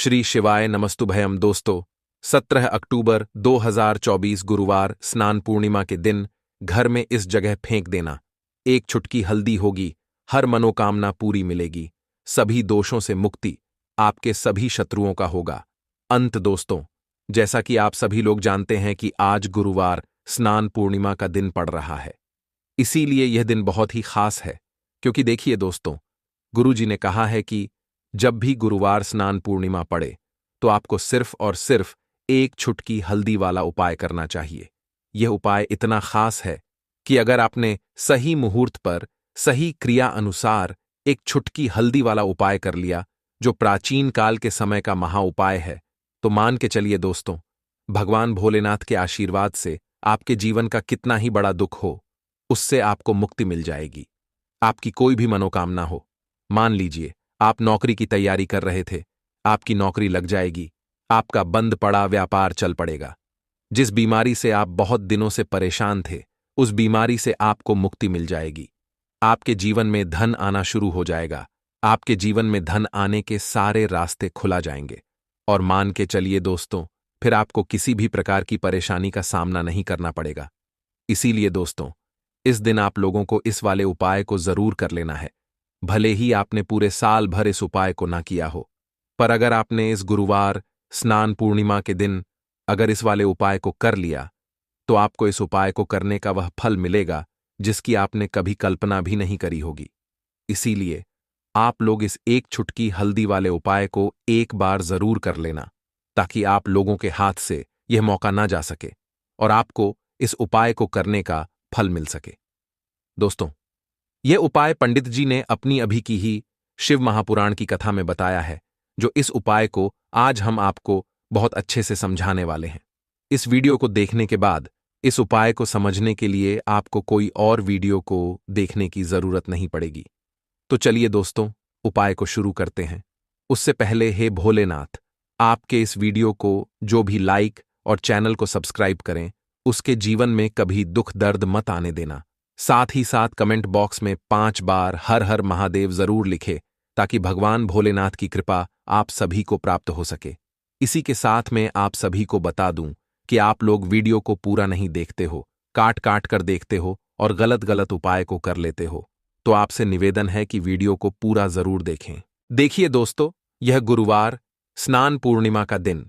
श्री शिवाय नमस्तुभयम। दोस्तों, 17 अक्टूबर 2024 गुरुवार स्नान पूर्णिमा के दिन घर में इस जगह फेंक देना। एक चुटकी हल्दी होगी, हर मनोकामना पूरी मिलेगी, सभी दोषों से मुक्ति, आपके सभी शत्रुओं का होगा अंत। दोस्तों, जैसा कि आप सभी लोग जानते हैं कि आज गुरुवार स्नान पूर्णिमा का दिन पड़ रहा है, इसीलिए यह दिन बहुत ही खास है। क्योंकि देखिए दोस्तों, गुरुजी ने कहा है कि जब भी गुरुवार स्नान पूर्णिमा पड़े तो आपको सिर्फ और सिर्फ एक चुटकी हल्दी वाला उपाय करना चाहिए। यह उपाय इतना खास है कि अगर आपने सही मुहूर्त पर सही क्रिया अनुसार एक चुटकी हल्दी वाला उपाय कर लिया, जो प्राचीन काल के समय का महा उपाय है, तो मान के चलिए दोस्तों, भगवान भोलेनाथ के आशीर्वाद से आपके जीवन का कितना ही बड़ा दुख हो, उससे आपको मुक्ति मिल जाएगी। आपकी कोई भी मनोकामना हो, मान लीजिए आप नौकरी की तैयारी कर रहे थे, आपकी नौकरी लग जाएगी, आपका बंद पड़ा व्यापार चल पड़ेगा। जिस बीमारी से आप बहुत दिनों से परेशान थे, उस बीमारी से आपको मुक्ति मिल जाएगी। आपके जीवन में धन आना शुरू हो जाएगा, आपके जीवन में धन आने के सारे रास्ते खुला जाएंगे। और मान के चलिए दोस्तों, फिर आपको किसी भी प्रकार की परेशानी का सामना नहीं करना पड़ेगा। इसीलिए दोस्तों, इस दिन आप लोगों को इस वाले उपाय को जरूर कर लेना है। भले ही आपने पूरे साल भर इस उपाय को ना किया हो, पर अगर आपने इस गुरुवार स्नान पूर्णिमा के दिन अगर इस वाले उपाय को कर लिया, तो आपको इस उपाय को करने का वह फल मिलेगा जिसकी आपने कभी कल्पना भी नहीं करी होगी। इसीलिए आप लोग इस एक चुटकी हल्दी वाले उपाय को एक बार जरूर कर लेना, ताकि आप लोगों के हाथ से यह मौका ना जा सके और आपको इस उपाय को करने का फल मिल सके। दोस्तों, यह उपाय पंडित जी ने अपनी अभी की ही शिव महापुराण की कथा में बताया है, जो इस उपाय को आज हम आपको बहुत अच्छे से समझाने वाले हैं। इस वीडियो को देखने के बाद इस उपाय को समझने के लिए आपको कोई और वीडियो को देखने की जरूरत नहीं पड़ेगी। तो चलिए दोस्तों, उपाय को शुरू करते हैं। उससे पहले हे भोलेनाथ, आपके इस वीडियो को जो भी लाइक और चैनल को सब्सक्राइब करें, उसके जीवन में कभी दुख दर्द मत आने देना। साथ ही साथ कमेंट बॉक्स में 5 बार हर हर महादेव जरूर लिखे, ताकि भगवान भोलेनाथ की कृपा आप सभी को प्राप्त हो सके। इसी के साथ में आप सभी को बता दूं कि आप लोग वीडियो को पूरा नहीं देखते हो, काट काट कर देखते हो और गलत गलत उपाय को कर लेते हो, तो आपसे निवेदन है कि वीडियो को पूरा जरूर देखें। देखिए दोस्तों, यह गुरुवार स्नान पूर्णिमा का दिन,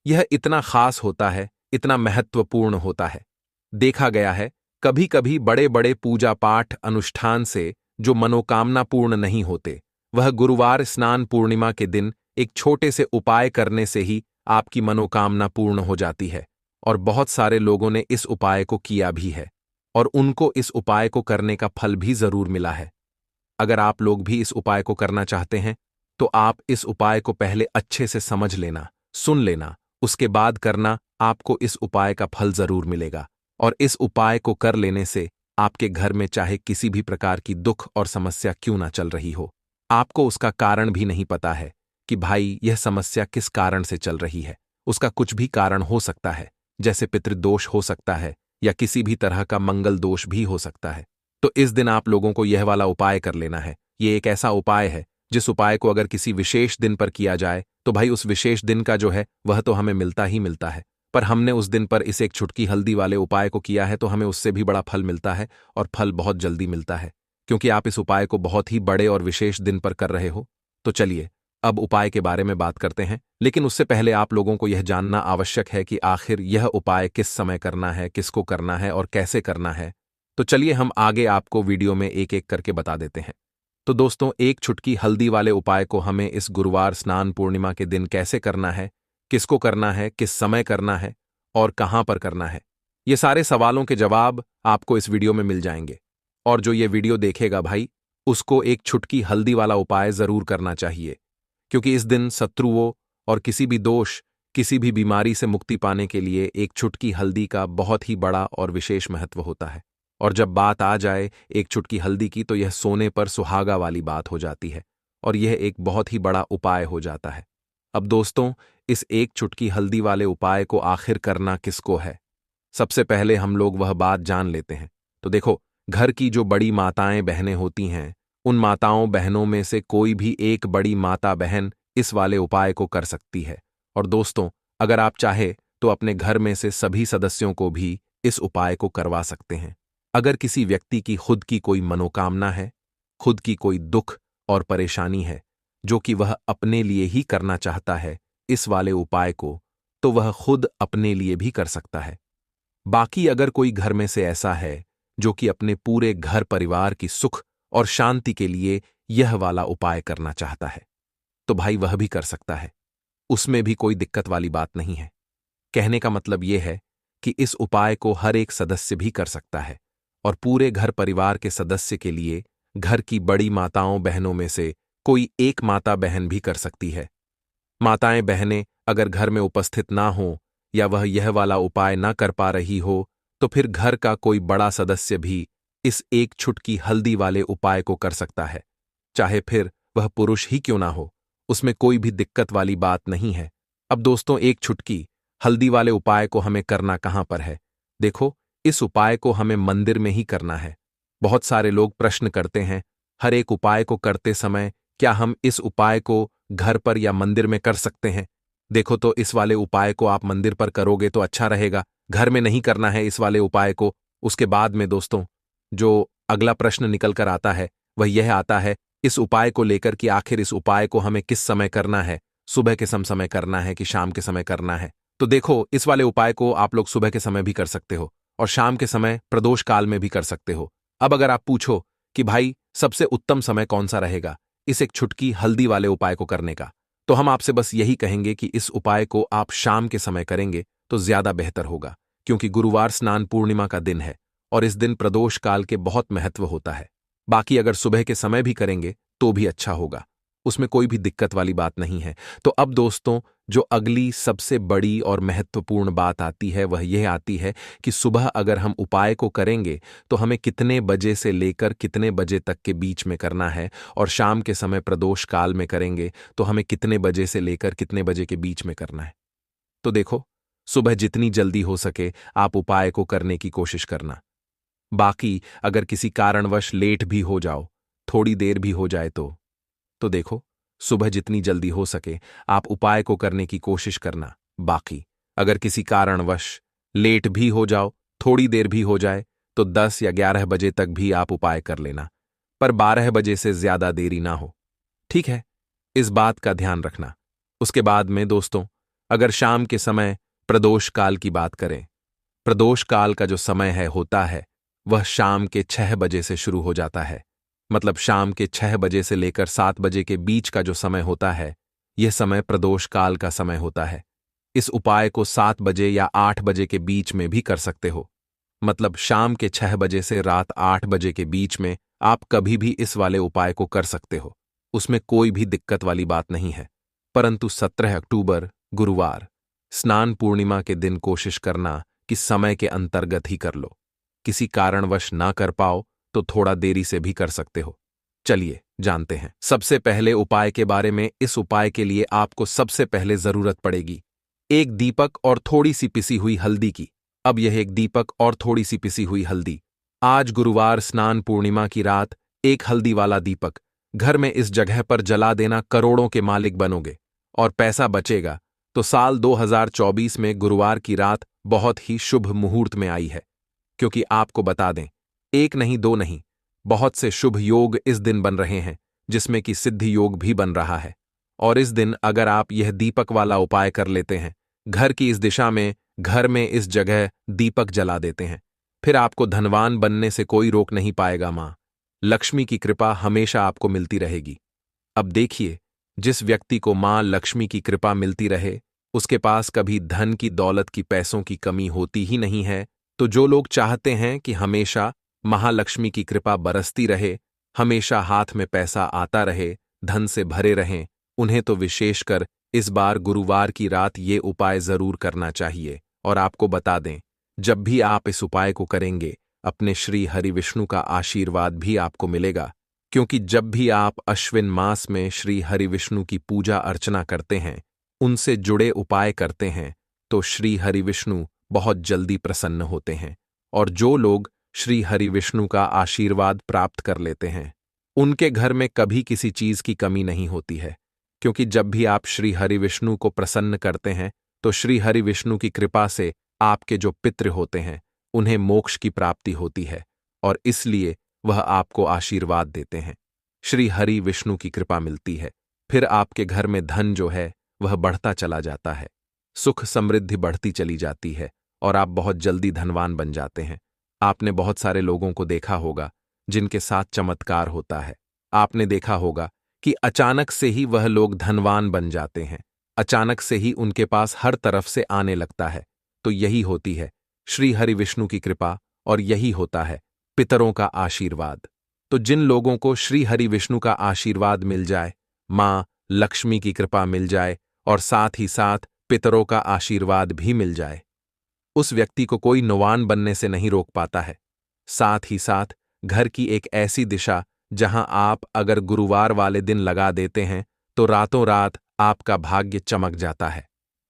यह इतना खास होता है, इतना महत्वपूर्ण होता है। देखा गया है कभी कभी बड़े बड़े पूजा पाठ अनुष्ठान से जो मनोकामना पूर्ण नहीं होते, वह गुरुवार स्नान पूर्णिमा के दिन एक छोटे से उपाय करने से ही आपकी मनोकामना पूर्ण हो जाती है। और बहुत सारे लोगों ने इस उपाय को किया भी है और उनको इस उपाय को करने का फल भी जरूर मिला है। अगर आप लोग भी इस उपाय को करना चाहते हैं, तो आप इस उपाय को पहले अच्छे से समझ लेना, सुन लेना, उसके बाद करना। आपको इस उपाय का फल जरूर मिलेगा। और इस उपाय को कर लेने से आपके घर में चाहे किसी भी प्रकार की दुख और समस्या क्यों ना चल रही हो, आपको उसका कारण भी नहीं पता है कि भाई यह समस्या किस कारण से चल रही है। उसका कुछ भी कारण हो सकता है, जैसे पितृदोष हो सकता है या किसी भी तरह का मंगल दोष भी हो सकता है। तो इस दिन आप लोगों को यह वाला उपाय कर लेना है। ये एक ऐसा उपाय है जिस उपाय को अगर किसी विशेष दिन पर किया जाए, तो भाई उस विशेष दिन का जो है वह तो हमें मिलता ही मिलता है, पर हमने उस दिन पर इस एक चुटकी हल्दी वाले उपाय को किया है, तो हमें उससे भी बड़ा फल मिलता है और फल बहुत जल्दी मिलता है, क्योंकि आप इस उपाय को बहुत ही बड़े और विशेष दिन पर कर रहे हो। तो चलिए अब उपाय के बारे में बात करते हैं, लेकिन उससे पहले आप लोगों को यह जानना आवश्यक है कि आखिर यह उपाय किस समय करना है, किसको करना है और कैसे करना है। तो चलिए हम आगे आपको वीडियो में एक एक करके बता देते हैं। तो दोस्तों, एक चुटकी हल्दी वाले उपाय को हमें इस गुरुवार स्नान पूर्णिमा के दिन कैसे करना है, किसको करना है, किस समय करना है और कहां पर करना है, ये सारे सवालों के जवाब आपको इस वीडियो में मिल जाएंगे। और जो ये वीडियो देखेगा भाई, उसको एक चुटकी हल्दी वाला उपाय जरूर करना चाहिए, क्योंकि इस दिन शत्रुओं और किसी भी दोष, किसी भी बीमारी से मुक्ति पाने के लिए एक चुटकी हल्दी का बहुत ही बड़ा और विशेष महत्व होता है। और जब बात आ जाए एक चुटकी हल्दी की, तो यह सोने पर सुहागा वाली बात हो जाती है और यह एक बहुत ही बड़ा उपाय हो जाता है। अब दोस्तों, इस एक चुटकी हल्दी वाले उपाय को आखिर करना किसको है, सबसे पहले हम लोग वह बात जान लेते हैं। तो देखो, घर की जो बड़ी माताएं बहनें होती हैं, उन माताओं बहनों में से कोई भी एक बड़ी माता बहन इस वाले उपाय को कर सकती है। और दोस्तों, अगर आप चाहे तो अपने घर में से सभी सदस्यों को भी इस उपाय को करवा सकते हैं। अगर किसी व्यक्ति की खुद की कोई मनोकामना है, खुद की कोई दुख और परेशानी है जो कि वह अपने लिए ही करना चाहता है इस वाले उपाय को, तो वह खुद अपने लिए भी कर सकता है। बाकी अगर कोई घर में से ऐसा है जो कि अपने पूरे घर परिवार की सुख और शांति के लिए यह वाला उपाय करना चाहता है, तो भाई वह भी कर सकता है। उसमें भी कोई दिक्कत वाली बात नहीं है। कहने का मतलब यह है कि इस उपाय को हर एक सदस्य भी कर सकता है और पूरे घर परिवार के सदस्य के लिए घर की बड़ी माताओं बहनों में से कोई एक माता बहन भी कर सकती है। माताएं बहनें अगर घर में उपस्थित ना हो या वह यह वाला उपाय ना कर पा रही हो, तो फिर घर का कोई बड़ा सदस्य भी इस एक छुटकी हल्दी वाले उपाय को कर सकता है, चाहे फिर वह पुरुष ही क्यों ना हो। उसमें कोई भी दिक्कत वाली बात नहीं है। अब दोस्तों, एक छुटकी हल्दी वाले उपाय को हमें करना कहां पर है? देखो, इस उपाय को हमें मंदिर में ही करना है। बहुत सारे लोग प्रश्न करते हैं, हर एक उपाय को करते समय क्या हम इस उपाय को घर पर या मंदिर में कर सकते हैं? देखो, तो इस वाले उपाय को आप मंदिर पर करोगे तो अच्छा रहेगा, घर में नहीं करना है इस वाले उपाय को। उसके बाद में दोस्तों, जो अगला प्रश्न निकल कर आता है वह यह आता है इस उपाय को लेकर कि आखिर इस उपाय को हमें किस समय करना है, सुबह के समय करना है कि शाम के समय करना है? तो देखो, इस वाले उपाय को आप लोग सुबह के समय भी कर सकते हो और शाम के समय प्रदोष काल में भी कर सकते हो। अब अगर आप पूछो कि भाई सबसे उत्तम समय कौन सा रहेगा इस एक छुटकी हल्दी वाले उपाय को करने का, तो हम आपसे बस यही कहेंगे कि इस उपाय को आप शाम के समय करेंगे तो ज्यादा बेहतर होगा, क्योंकि गुरुवार स्नान पूर्णिमा का दिन है और इस दिन प्रदोष काल के बहुत महत्व होता है। बाकी अगर सुबह के समय भी करेंगे तो भी अच्छा होगा, उसमें कोई भी दिक्कत वाली बात नहीं है। तो अब दोस्तों, जो अगली सबसे बड़ी और महत्वपूर्ण बात आती है वह यह आती है कि सुबह अगर हम उपाय को करेंगे तो हमें कितने बजे से लेकर कितने बजे तक के बीच में करना है, और शाम के समय प्रदोष काल में करेंगे तो हमें कितने बजे से लेकर कितने बजे के बीच में करना है। तो देखो, सुबह जितनी जल्दी हो सके आप उपाय को करने की कोशिश करना। बाकी अगर किसी कारणवश लेट भी हो जाओ, थोड़ी देर भी हो जाए तो देखो, सुबह जितनी जल्दी हो सके आप उपाय को करने की कोशिश करना। बाकी अगर किसी कारणवश लेट भी हो जाओ, थोड़ी देर भी हो जाए, तो 10 या 11 बजे तक भी आप उपाय कर लेना, पर 12 बजे से ज्यादा देरी ना हो। ठीक है, इस बात का ध्यान रखना। उसके बाद में दोस्तों, अगर शाम के समय प्रदोष काल की बात करें, प्रदोष काल का जो समय होता है वह शाम के 6 बजे से शुरू हो जाता है। मतलब शाम के 6 बजे से लेकर 7 बजे के बीच का जो समय होता है, यह समय प्रदोष काल का समय होता है। इस उपाय को 7 बजे या 8 बजे के बीच में भी कर सकते हो। मतलब शाम के 6 बजे से रात 8 बजे के बीच में आप कभी भी इस वाले उपाय को कर सकते हो, उसमें कोई भी दिक्कत वाली बात नहीं है। परंतु 17 अक्टूबर गुरुवार स्नान पूर्णिमा के दिन कोशिश करना कि समय के अंतर्गत ही कर लो। किसी कारणवश ना कर पाओ तो थोड़ा देरी से भी कर सकते हो। चलिए जानते हैं सबसे पहले उपाय के बारे में। इस उपाय के लिए आपको सबसे पहले जरूरत पड़ेगी एक दीपक और थोड़ी सी पिसी हुई हल्दी की। अब यह एक दीपक और थोड़ी सी पिसी हुई हल्दी, आज गुरुवार स्नान पूर्णिमा की रात एक हल्दी वाला दीपक घर में इस जगह पर जला देना, करोड़ों के मालिक बनोगे और पैसा बचेगा। तो साल 2024 में गुरुवार की रात बहुत ही शुभ मुहूर्त में आई है, क्योंकि आपको बता दें, एक नहीं दो नहीं, बहुत से शुभ योग इस दिन बन रहे हैं, जिसमें कि सिद्धि योग भी बन रहा है। और इस दिन अगर आप यह दीपक वाला उपाय कर लेते हैं, घर की इस दिशा में, घर में इस जगह दीपक जला देते हैं, फिर आपको धनवान बनने से कोई रोक नहीं पाएगा। मां लक्ष्मी की कृपा हमेशा आपको मिलती रहेगी। अब देखिए, जिस व्यक्ति को मां लक्ष्मी की कृपा मिलती रहे, उसके पास कभी धन की, दौलत की, पैसों की कमी होती ही नहीं है। तो जो लोग चाहते हैं कि हमेशा महालक्ष्मी की कृपा बरसती रहे, हमेशा हाथ में पैसा आता रहे, धन से भरे रहें, उन्हें तो विशेषकर इस बार गुरुवार की रात ये उपाय जरूर करना चाहिए। और आपको बता दें, जब भी आप इस उपाय को करेंगे, अपने श्री हरि विष्णु का आशीर्वाद भी आपको मिलेगा, क्योंकि जब भी आप अश्विन मास में श्री हरि विष्णु की पूजा अर्चना करते हैं, उनसे जुड़े उपाय करते हैं, तो श्री हरि विष्णु बहुत जल्दी प्रसन्न होते हैं। और जो लोग श्री हरि विष्णु का आशीर्वाद प्राप्त कर लेते हैं, उनके घर में कभी किसी चीज की कमी नहीं होती है। क्योंकि जब भी आप श्री हरि विष्णु को प्रसन्न करते हैं तो श्री हरि विष्णु की कृपा से आपके जो पितृ होते हैं उन्हें मोक्ष की प्राप्ति होती है और इसलिए वह आपको आशीर्वाद देते हैं। श्री हरि विष्णु की कृपा मिलती है, फिर आपके घर में धन जो है वह बढ़ता चला जाता है, सुख समृद्धि बढ़ती चली जाती है और आप बहुत जल्दी धनवान बन जाते हैं। आपने बहुत सारे लोगों को देखा होगा जिनके साथ चमत्कार होता है। आपने देखा होगा कि अचानक से ही वह लोग धनवान बन जाते हैं, अचानक से ही उनके पास हर तरफ से आने लगता है। तो यही होती है श्री हरि विष्णु की कृपा और यही होता है पितरों का आशीर्वाद। तो जिन लोगों को श्री हरि विष्णु का आशीर्वाद मिल जाए, मां लक्ष्मी की कृपा मिल जाए और साथ ही साथ पितरों का आशीर्वाद भी मिल जाए, उस व्यक्ति को कोई नौवान बनने से नहीं रोक पाता है। साथ ही साथ घर की एक ऐसी दिशा जहां आप अगर गुरुवार वाले दिन लगा देते हैं तो रातों रात आपका भाग्य चमक जाता है,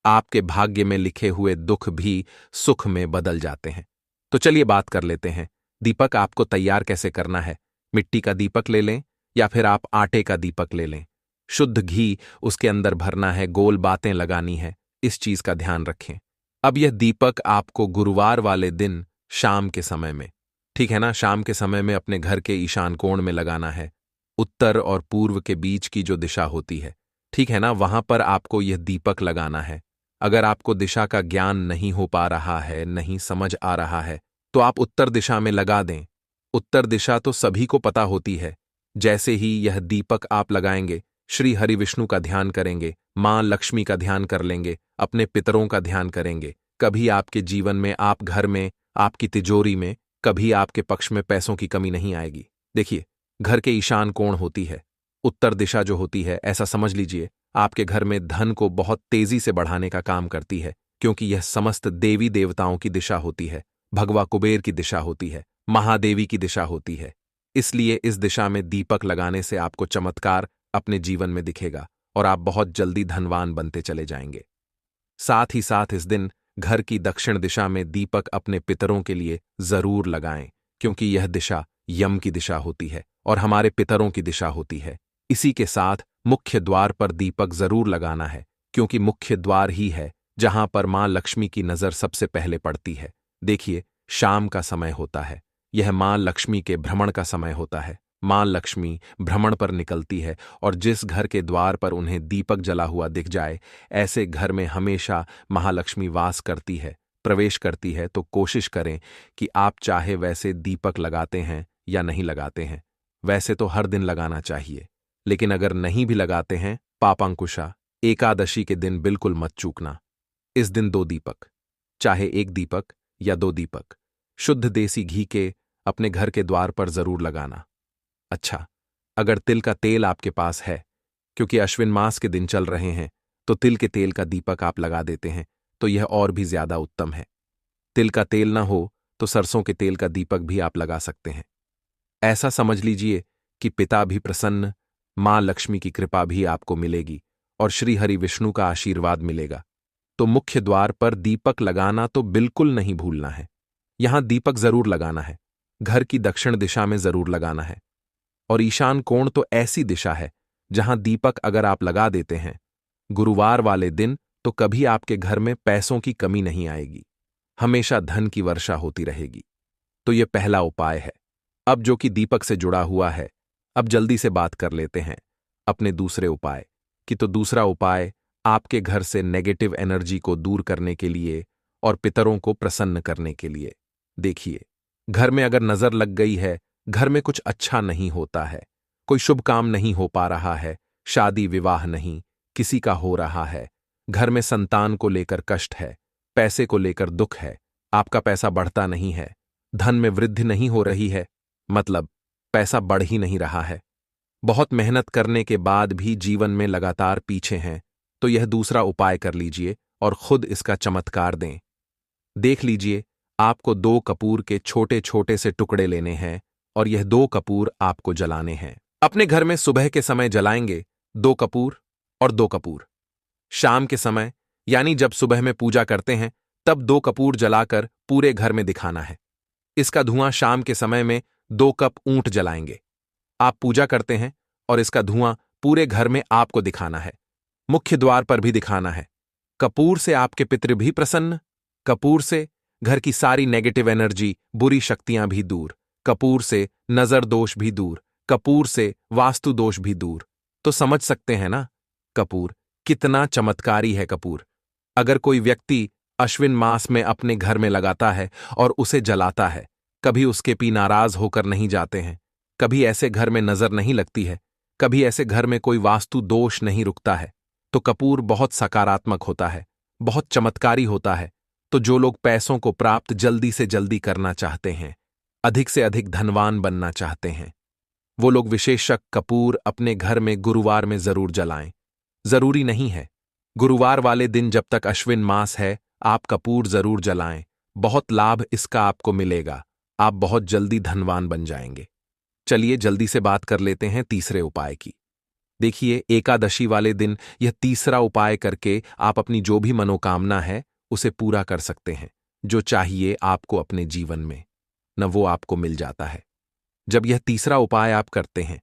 आपके भाग्य में लिखे हुए दुख भी सुख में बदल जाते हैं। तो चलिए बात कर लेते हैं दीपक आपको तैयार कैसे करना है। मिट्टी का दीपक ले लें या फिर आप आटे का दीपक ले लें, शुद्ध घी उसके अंदर भरना है, गोल बातें लगानी है, इस चीज का ध्यान रखें। अब यह दीपक आपको गुरुवार वाले दिन शाम के समय में, ठीक है ना, शाम के समय में अपने घर के ईशान कोण में लगाना है, उत्तर और पूर्व के बीच की जो दिशा होती है, ठीक है ना, वहां पर आपको यह दीपक लगाना है। अगर आपको दिशा का ज्ञान नहीं हो पा रहा है, नहीं समझ आ रहा है, तो आप उत्तर दिशा में लगा दें। उत्तर दिशा तो सभी को पता होती है। जैसे ही यह दीपक आप लगाएंगे, श्री हरि विष्णु का ध्यान करेंगे, मां लक्ष्मी का ध्यान कर लेंगे, अपने पितरों का ध्यान करेंगे, कभी आपके जीवन में, आप घर में, आपकी तिजोरी में कभी आपके पक्ष में पैसों की कमी नहीं आएगी। देखिए, घर के ईशान कोण होती है, उत्तर दिशा जो होती है, ऐसा समझ लीजिए आपके घर में धन को बहुत तेजी से बढ़ाने का काम करती है, क्योंकि यह समस्त देवी देवताओं की दिशा होती है, भगवा कुबेर की दिशा होती है, महादेवी की दिशा होती है। इसलिए इस दिशा में दीपक लगाने से आपको चमत्कार अपने जीवन में दिखेगा और आप बहुत जल्दी धनवान बनते चले जाएंगे। साथ ही साथ इस दिन घर की दक्षिण दिशा में दीपक अपने पितरों के लिए जरूर लगाएं, क्योंकि यह दिशा यम की दिशा होती है और हमारे पितरों की दिशा होती है। इसी के साथ मुख्य द्वार पर दीपक जरूर लगाना है, क्योंकि मुख्य द्वार ही है जहां पर मां लक्ष्मी की नजर सबसे पहले पड़ती है। देखिए, शाम का समय होता है, यह मां लक्ष्मी के भ्रमण का समय होता है। मां लक्ष्मी भ्रमण पर निकलती है और जिस घर के द्वार पर उन्हें दीपक जला हुआ दिख जाए, ऐसे घर में हमेशा महालक्ष्मी वास करती है, प्रवेश करती है। तो कोशिश करें कि आप चाहे वैसे दीपक लगाते हैं या नहीं लगाते हैं, वैसे तो हर दिन लगाना चाहिए, लेकिन अगर नहीं भी लगाते हैं, पापांकुशा एकादशी के दिन बिल्कुल मत चूकना। इस दिन 2 दीपक, चाहे 1 दीपक या 2 दीपक, शुद्ध देसी घी के अपने घर के द्वार पर जरूर लगाना। अच्छा, अगर तिल का तेल आपके पास है, क्योंकि अश्विन मास के दिन चल रहे हैं, तो तिल के तेल का दीपक आप लगा देते हैं तो यह और भी ज्यादा उत्तम है। तिल का तेल ना हो तो सरसों के तेल का दीपक भी आप लगा सकते हैं। ऐसा समझ लीजिए कि पिता भी प्रसन्न, मां लक्ष्मी की कृपा भी आपको मिलेगी और श्री हरि विष्णु का आशीर्वाद मिलेगा। तो मुख्य द्वार पर दीपक लगाना तो बिल्कुल नहीं भूलना है। यहां दीपक जरूर लगाना है, घर की दक्षिण दिशा में जरूर लगाना है। और ईशान कोण तो ऐसी दिशा है जहां दीपक अगर आप लगा देते हैं गुरुवार वाले दिन, तो कभी आपके घर में पैसों की कमी नहीं आएगी, हमेशा धन की वर्षा होती रहेगी। तो यह पहला उपाय है। अब जो कि दीपक से जुड़ा हुआ है, अब जल्दी से बात कर लेते हैं अपने दूसरे उपाय की। तो दूसरा उपाय आपके घर से नेगेटिव एनर्जी को दूर करने के लिए और पितरों को प्रसन्न करने के लिए। देखिए, घर में अगर नजर लग गई है, घर में कुछ अच्छा नहीं होता है, कोई शुभ काम नहीं हो पा रहा है, शादी विवाह नहीं किसी का हो रहा है, घर में संतान को लेकर कष्ट है, पैसे को लेकर दुख है, आपका पैसा बढ़ता नहीं है, धन में वृद्धि नहीं हो रही है, मतलब पैसा बढ़ ही नहीं रहा है, बहुत मेहनत करने के बाद भी जीवन में लगातार पीछे हैं, तो यह दूसरा उपाय कर लीजिए और खुद इसका चमत्कार दें। देख लीजिए, आपको 2 कपूर के छोटे छोटे से टुकड़े लेने हैं और यह 2 कपूर आपको जलाने हैं। अपने घर में सुबह के समय जलाएंगे 2 कपूर और 2 कपूर। शाम के समय यानी जब सुबह में पूजा करते हैं तब 2 कपूर जलाकर पूरे घर में दिखाना है। इसका धुआं शाम के समय में 2 कप ऊंट जलाएंगे। आप पूजा करते हैं और इसका धुआं पूरे घर में आपको दिखाना है, मुख्य द्वार पर भी दिखाना है। कपूर से आपके पितृ भी प्रसन्न, कपूर से घर की सारी नेगेटिव एनर्जी, बुरी शक्तियां भी दूर, कपूर से नजर दोष भी दूर, कपूर से वास्तु दोष भी दूर। तो समझ सकते हैं ना कपूर कितना चमत्कारी है। कपूर अगर कोई व्यक्ति अश्विन मास में अपने घर में लगाता है और उसे जलाता है, कभी उसके पी नाराज होकर नहीं जाते हैं, कभी ऐसे घर में नजर नहीं लगती है, कभी ऐसे घर में कोई वास्तु दोष नहीं रुकता है, तो कपूर बहुत सकारात्मक होता है, बहुत चमत्कारी होता है। तो जो लोग पैसों को प्राप्त जल्दी से जल्दी करना चाहते हैं, अधिक से अधिक धनवान बनना चाहते हैं, वो लोग विशेषक कपूर अपने घर में गुरुवार में जरूर जलाएं। जरूरी नहीं है, गुरुवार वाले दिन जब तक अश्विन मास है आप कपूर जरूर जलाएं। बहुत लाभ इसका आपको मिलेगा, आप बहुत जल्दी धनवान बन जाएंगे। चलिए जल्दी से बात कर लेते हैं तीसरे उपाय की। देखिए, एकादशी वाले दिन यह तीसरा उपाय करके आप अपनी जो भी मनोकामना है उसे पूरा कर सकते हैं। जो चाहिए आपको अपने जीवन में, न वो आपको मिल जाता है जब यह तीसरा उपाय आप करते हैं।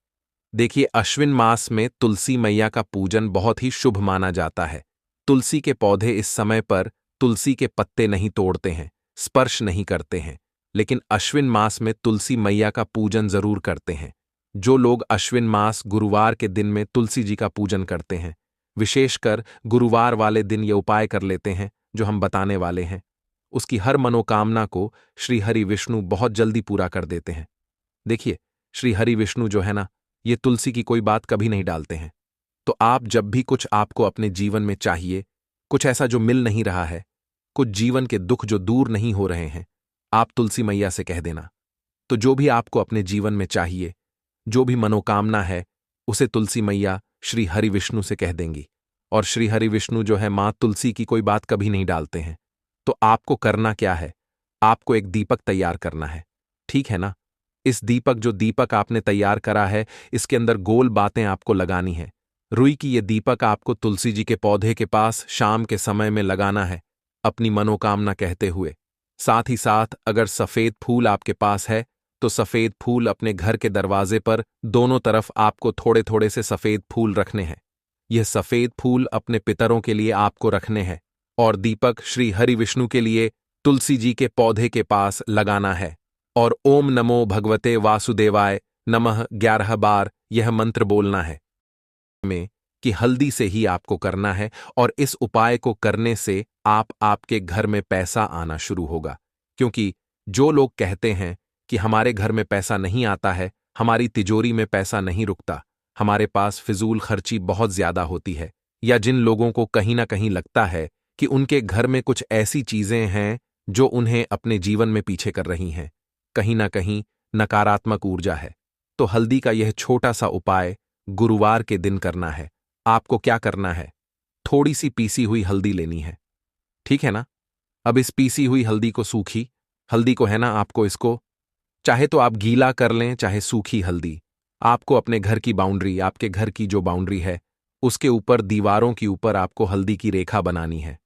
देखिए, अश्विन मास में तुलसी मैया का पूजन बहुत ही शुभ माना जाता है। तुलसी के पौधे इस समय पर तुलसी के पत्ते नहीं तोड़ते हैं, स्पर्श नहीं करते हैं, लेकिन अश्विन मास में तुलसी मैया का पूजन जरूर करते हैं। जो लोग अश्विन मास गुरुवार के दिन में तुलसी जी का पूजन करते हैं, विशेषकर गुरुवार वाले दिन ये उपाय कर लेते हैं जो हम बताने वाले हैं, उसकी हर मनोकामना को श्री हरि विष्णु बहुत जल्दी पूरा कर देते हैं। देखिए, श्री हरि विष्णु जो है ना, ये तुलसी की कोई बात कभी नहीं डालते हैं। तो आप जब भी कुछ आपको अपने जीवन में चाहिए, कुछ ऐसा जो मिल नहीं रहा है, कुछ जीवन के दुख जो दूर नहीं हो रहे हैं, आप तुलसी मैया से कह देना। तो जो भी आपको अपने जीवन में चाहिए, जो भी मनोकामना है, उसे तुलसी मैया श्री हरि विष्णु से कह देंगी। और श्री हरि विष्णु जो है मां तुलसी की कोई बात कभी नहीं डालते हैं। तो आपको करना क्या है, आपको एक दीपक तैयार करना है, ठीक है ना। इस दीपक आपने तैयार करा है, इसके अंदर गोल बातें आपको लगानी है। रुई की ये दीपक आपको तुलसी जी के पौधे के पास शाम के समय में लगाना है, अपनी मनोकामना कहते हुए। साथ ही साथ अगर सफेद फूल आपके पास है तो सफेद फूल अपने घर के दरवाजे पर दोनों तरफ आपको थोड़े थोड़े से सफेद फूल रखने हैं। यह सफेद फूल अपने पितरों के लिए आपको रखने हैं और दीपक श्री हरि विष्णु के लिए तुलसी जी के पौधे के पास लगाना है। और ओम नमो भगवते वासुदेवाय नमः 11 बार यह मंत्र बोलना है में कि हल्दी से ही आपको करना है। और इस उपाय को करने से आपके घर में पैसा आना शुरू होगा। क्योंकि जो लोग कहते हैं कि हमारे घर में पैसा नहीं आता है, हमारी तिजोरी में पैसा नहीं रुकता, हमारे पास फिजूल खर्ची बहुत ज्यादा होती है, या जिन लोगों को कहीं ना कहीं लगता है कि उनके घर में कुछ ऐसी चीजें हैं जो उन्हें अपने जीवन में पीछे कर रही हैं, कहीं ना कहीं नकारात्मक ऊर्जा है, तो हल्दी का यह छोटा सा उपाय गुरुवार के दिन करना है। आपको क्या करना है, थोड़ी सी पीसी हुई हल्दी लेनी है, ठीक है ना। अब इस पीसी हुई हल्दी को, सूखी हल्दी को है ना, आपको इसको चाहे तो आप गीला कर लें, चाहे सूखी हल्दी, आपको अपने घर की बाउंड्री, आपके घर की जो बाउंड्री है उसके ऊपर, दीवारों के ऊपर आपको हल्दी की रेखा बनानी है।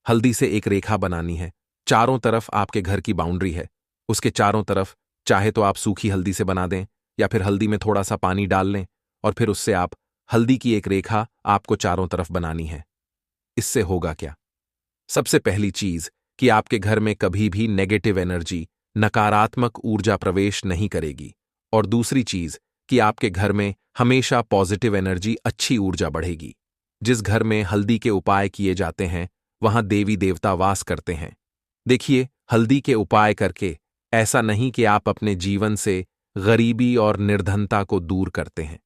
हल्दी से एक रेखा बनानी है, चारों तरफ आपके घर की बाउंड्री है, उसके चारों तरफ चाहे तो आप सूखी हल्दी से बना दें, या फिर हल्दी में थोड़ा सा पानी डाल लें और फिर उससे आप हल्दी की एक रेखा आपको चारों तरफ बनानी है। इससे होगा क्या, सबसे पहली चीज कि आपके घर में कभी भी नेगेटिव एनर्जी, नकारात्मक ऊर्जा प्रवेश नहीं करेगी। और दूसरी चीज कि आपके घर में हमेशा पॉजिटिव एनर्जी, अच्छी ऊर्जा बढ़ेगी। जिस घर में हल्दी के उपाय किए जाते हैं वहां देवी देवता वास करते हैं। देखिए, हल्दी के उपाय करके ऐसा नहीं कि आप अपने जीवन से गरीबी और निर्धनता को दूर करते हैं,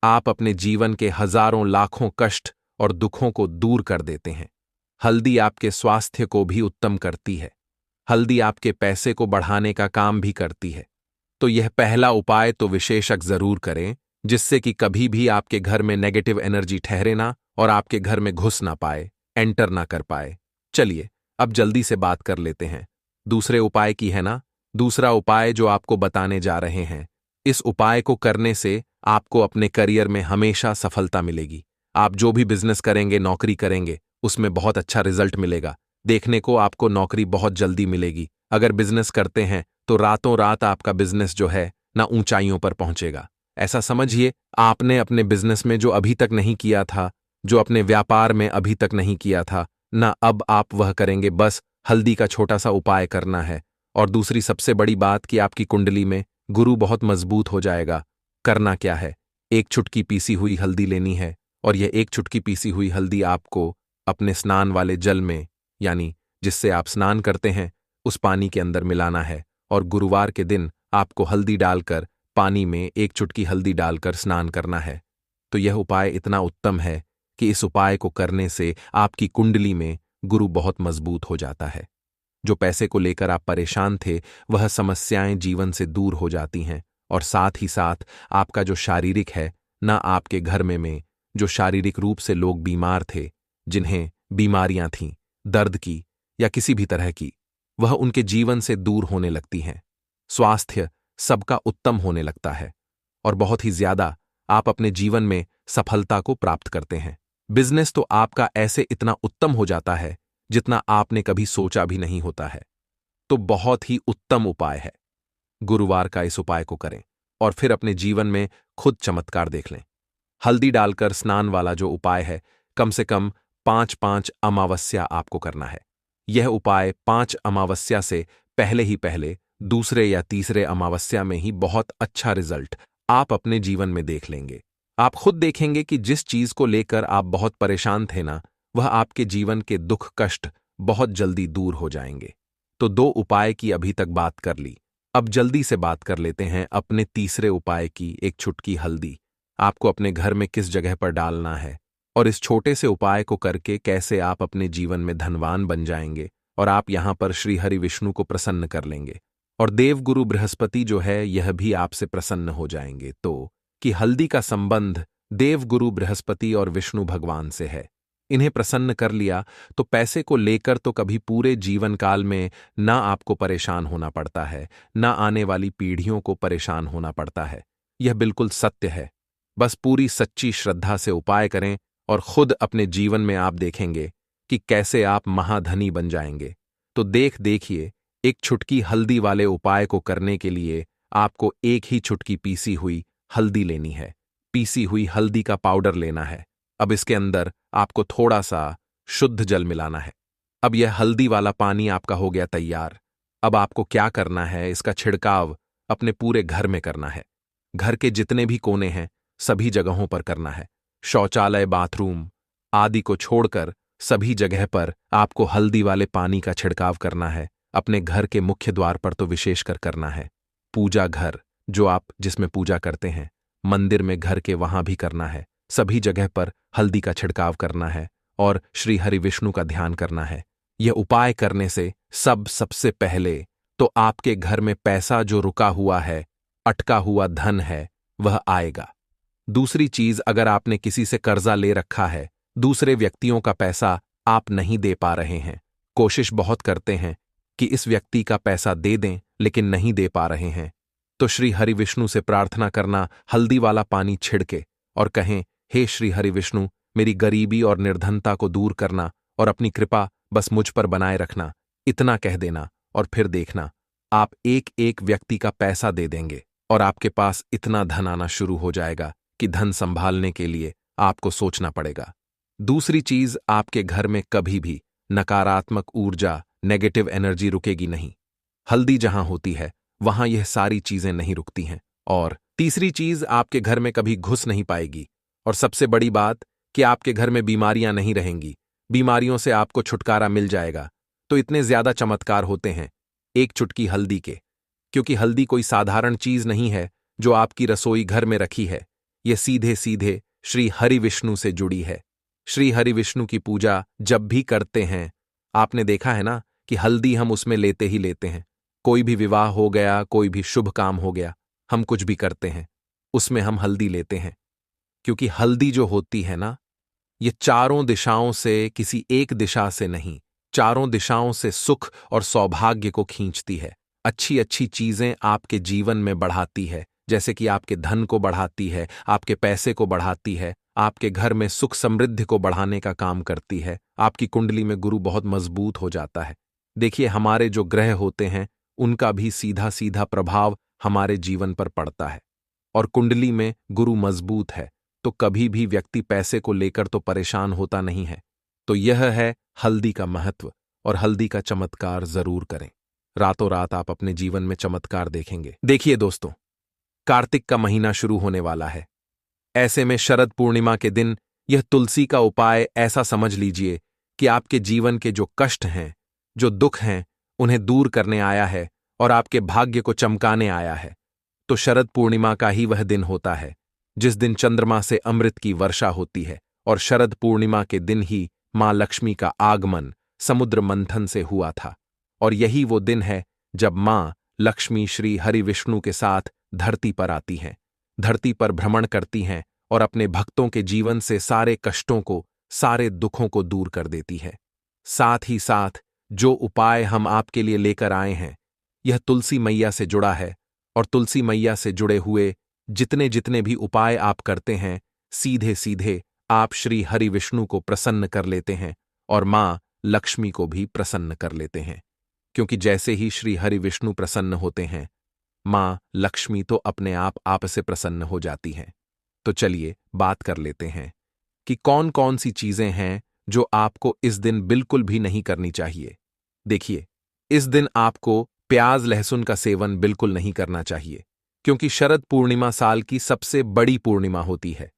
आप अपने जीवन के हजारों लाखों कष्ट और दुखों को दूर कर देते हैं। हल्दी आपके स्वास्थ्य को भी उत्तम करती है, हल्दी आपके पैसे को बढ़ाने का काम भी करती है। तो यह पहला उपाय तो विशेषक जरूर करें, जिससे कि कभी भी आपके घर में नेगेटिव एनर्जी ठहरे ना और आपके घर में घुस ना पाए, एंटर ना कर पाए। चलिए अब जल्दी से बात कर लेते हैं दूसरे उपाय की, है ना। दूसरा उपाय जो आपको बताने जा रहे हैं, इस उपाय को करने से आपको अपने करियर में हमेशा सफलता मिलेगी। आप जो भी बिजनेस करेंगे, नौकरी करेंगे, उसमें बहुत अच्छा रिजल्ट मिलेगा। देखने को आपको नौकरी बहुत जल्दी मिलेगी। अगर बिजनेस करते हैं तो रातों रात आपका बिजनेस जो है ना ऊंचाइयों पर पहुंचेगा। ऐसा समझिए आपने अपने बिजनेस में जो अभी तक नहीं किया था, जो अपने व्यापार में अभी तक नहीं किया था, ना अब आप वह करेंगे। बस हल्दी का छोटा सा उपाय करना है। और दूसरी सबसे बड़ी बात कि आपकी कुंडली में गुरु बहुत मजबूत हो जाएगा। करना क्या है, एक चुटकी पीसी हुई हल्दी लेनी है और यह एक चुटकी पीसी हुई हल्दी आपको अपने स्नान वाले जल में, यानी जिससे आप स्नान करते हैं, उस पानी के अंदर मिलाना है। और गुरुवार के दिन आपको हल्दी डालकर पानी में एक चुटकी हल्दी डालकर स्नान करना है। तो यह उपाय इतना उत्तम है कि इस उपाय को करने से आपकी कुंडली में गुरु बहुत मजबूत हो जाता है। जो पैसे को लेकर आप परेशान थे, वह समस्याएं जीवन से दूर हो जाती हैं। और साथ ही साथ आपका जो शारीरिक है, ना आपके घर में जो शारीरिक रूप से लोग बीमार थे, जिन्हें बीमारियां थीं, दर्द की या किसी भी तरह की, वह उनके जीवन से दूर होने लगती हैं। स्वास्थ्य सबका उत्तम होने लगता है और बहुत ही ज्यादा आप अपने जीवन में सफलता को प्राप्त करते हैं। बिजनेस तो आपका ऐसे इतना उत्तम हो जाता है जितना आपने कभी सोचा भी नहीं होता है। तो बहुत ही उत्तम उपाय है। गुरुवार का इस उपाय को करें और फिर अपने जीवन में खुद चमत्कार देख लें। हल्दी डालकर स्नान वाला जो उपाय है, कम से कम 5-5 अमावस्या आपको करना है। यह उपाय 5 अमावस्या से पहले दूसरे या तीसरे अमावस्या में ही बहुत अच्छा रिजल्ट आप अपने जीवन में देख लेंगे। आप खुद देखेंगे कि जिस चीज को लेकर आप बहुत परेशान थे ना, वह आपके जीवन के दुख कष्ट बहुत जल्दी दूर हो जाएंगे। तो 2 उपाय की अभी तक बात कर ली। अब जल्दी से बात कर लेते हैं अपने तीसरे उपाय की, एक चुटकी हल्दी आपको अपने घर में किस जगह पर डालना है और इस छोटे से उपाय को करके कैसे आप अपने जीवन में धनवान बन जाएंगे और आप यहां पर श्री हरि विष्णु को प्रसन्न कर लेंगे और देवगुरु बृहस्पति जो है यह भी आपसे प्रसन्न हो जाएंगे। तो कि हल्दी का संबंध देवगुरु बृहस्पति और विष्णु भगवान से है। इन्हें प्रसन्न कर लिया तो पैसे को लेकर तो कभी पूरे जीवन काल में ना आपको परेशान होना पड़ता है, ना आने वाली पीढ़ियों को परेशान होना पड़ता है। यह बिल्कुल सत्य है। बस पूरी सच्ची श्रद्धा से उपाय करें और खुद अपने जीवन में आप देखेंगे कि कैसे आप महाधनी बन जाएंगे। तो देखिए, एक चुटकी हल्दी वाले उपाय को करने के लिए आपको एक ही चुटकी पीसी हुई हल्दी लेनी है। पीसी हुई हल्दी का पाउडर लेना है। अब इसके अंदर आपको थोड़ा सा शुद्ध जल मिलाना है। अब यह हल्दी वाला पानी आपका हो गया तैयार। अब आपको क्या करना है, इसका छिड़काव अपने पूरे घर में करना है। घर के जितने भी कोने हैं, सभी जगहों पर करना है। शौचालय, बाथरूम आदि को छोड़कर सभी जगह पर आपको हल्दी वाले पानी का छिड़काव करना है। अपने घर के मुख्य द्वार पर तो विशेषकर करना है। पूजा घर जो आप जिसमें पूजा करते हैं, मंदिर में घर के वहां भी करना है। सभी जगह पर हल्दी का छिड़काव करना है और श्री हरि विष्णु का ध्यान करना है। यह उपाय करने से सबसे पहले तो आपके घर में पैसा जो रुका हुआ है, अटका हुआ धन है, वह आएगा। दूसरी चीज, अगर आपने किसी से कर्जा ले रखा है, दूसरे व्यक्तियों का पैसा आप नहीं दे पा रहे हैं, कोशिश बहुत करते हैं कि इस व्यक्ति का पैसा दे दें लेकिन नहीं दे पा रहे हैं, तो श्री हरि विष्णु से प्रार्थना करना, हल्दी वाला पानी छिड़के और कहें, हे श्री हरि विष्णु, मेरी गरीबी और निर्धनता को दूर करना और अपनी कृपा बस मुझ पर बनाए रखना। इतना कह देना और फिर देखना आप एक एक व्यक्ति का पैसा दे देंगे और आपके पास इतना धन आना शुरू हो जाएगा कि धन संभालने के लिए आपको सोचना पड़ेगा। दूसरी चीज, आपके घर में कभी भी नकारात्मक ऊर्जा, नेगेटिव एनर्जी रुकेगी नहीं। हल्दी जहां होती है वहां यह सारी चीजें नहीं रुकती हैं। और तीसरी चीज, आपके घर में कभी घुस नहीं पाएगी। और सबसे बड़ी बात कि आपके घर में बीमारियां नहीं रहेंगी, बीमारियों से आपको छुटकारा मिल जाएगा। तो इतने ज्यादा चमत्कार होते हैं एक चुटकी हल्दी के, क्योंकि हल्दी कोई साधारण चीज नहीं है जो आपकी रसोई घर में रखी है। यह सीधे सीधे श्री हरि विष्णु से जुड़ी है। श्री हरि विष्णु की पूजा जब भी करते हैं, आपने देखा है ना कि हल्दी हम उसमें लेते ही लेते हैं। कोई भी विवाह हो गया, कोई भी शुभ काम हो गया, हम कुछ भी करते हैं, उसमें हम हल्दी लेते हैं। क्योंकि हल्दी जो होती है ना, ये चारों दिशाओं से, किसी एक दिशा से नहीं, चारों दिशाओं से सुख और सौभाग्य को खींचती है। अच्छी अच्छी चीजें आपके जीवन में बढ़ाती है, जैसे कि आपके धन को बढ़ाती है, आपके पैसे को बढ़ाती है, आपके घर में सुख समृद्धि को बढ़ाने का काम करती है। आपकी कुंडली में गुरु बहुत मजबूत हो जाता है। देखिए, हमारे जो ग्रह होते हैं उनका भी सीधा सीधा प्रभाव हमारे जीवन पर पड़ता है। और कुंडली में गुरु मजबूत है तो कभी भी व्यक्ति पैसे को लेकर तो परेशान होता नहीं है। तो यह है हल्दी का महत्व, और हल्दी का चमत्कार जरूर करें। रातों रात आप अपने जीवन में चमत्कार देखेंगे। देखिए दोस्तों, कार्तिक का महीना शुरू होने वाला है। ऐसे में शरद पूर्णिमा के दिन यह तुलसी का उपाय ऐसा समझ लीजिए कि आपके जीवन के जो कष्ट हैं, जो दुख हैं, उन्हें दूर करने आया है और आपके भाग्य को चमकाने आया है। तो शरद पूर्णिमा का ही वह दिन होता है जिस दिन चंद्रमा से अमृत की वर्षा होती है, और शरद पूर्णिमा के दिन ही मां लक्ष्मी का आगमन समुद्र मंथन से हुआ था। और यही वो दिन है जब मां लक्ष्मी श्री हरि विष्णु के साथ धरती पर आती हैं, धरती पर भ्रमण करती हैं और अपने भक्तों के जीवन से सारे कष्टों को, सारे दुखों को दूर कर देती है। साथ ही साथ जो उपाय हम आपके लिए लेकर आए हैं, यह तुलसी मैया से जुड़ा है, और तुलसी मैया से जुड़े हुए जितने जितने भी उपाय आप करते हैं, सीधे सीधे आप श्री हरि विष्णु को प्रसन्न कर लेते हैं और मां लक्ष्मी को भी प्रसन्न कर लेते हैं। क्योंकि जैसे ही श्री हरि विष्णु प्रसन्न होते हैं, मां लक्ष्मी तो अपने आप से प्रसन्न हो जाती हैं। तो चलिए बात कर लेते हैं कि कौन कौन सी चीजें हैं जो आपको इस दिन बिल्कुल भी नहीं करनी चाहिए। देखिए, इस दिन आपको प्याज लहसुन का सेवन बिल्कुल नहीं करना चाहिए, क्योंकि शरद पूर्णिमा साल की सबसे बड़ी पूर्णिमा होती है।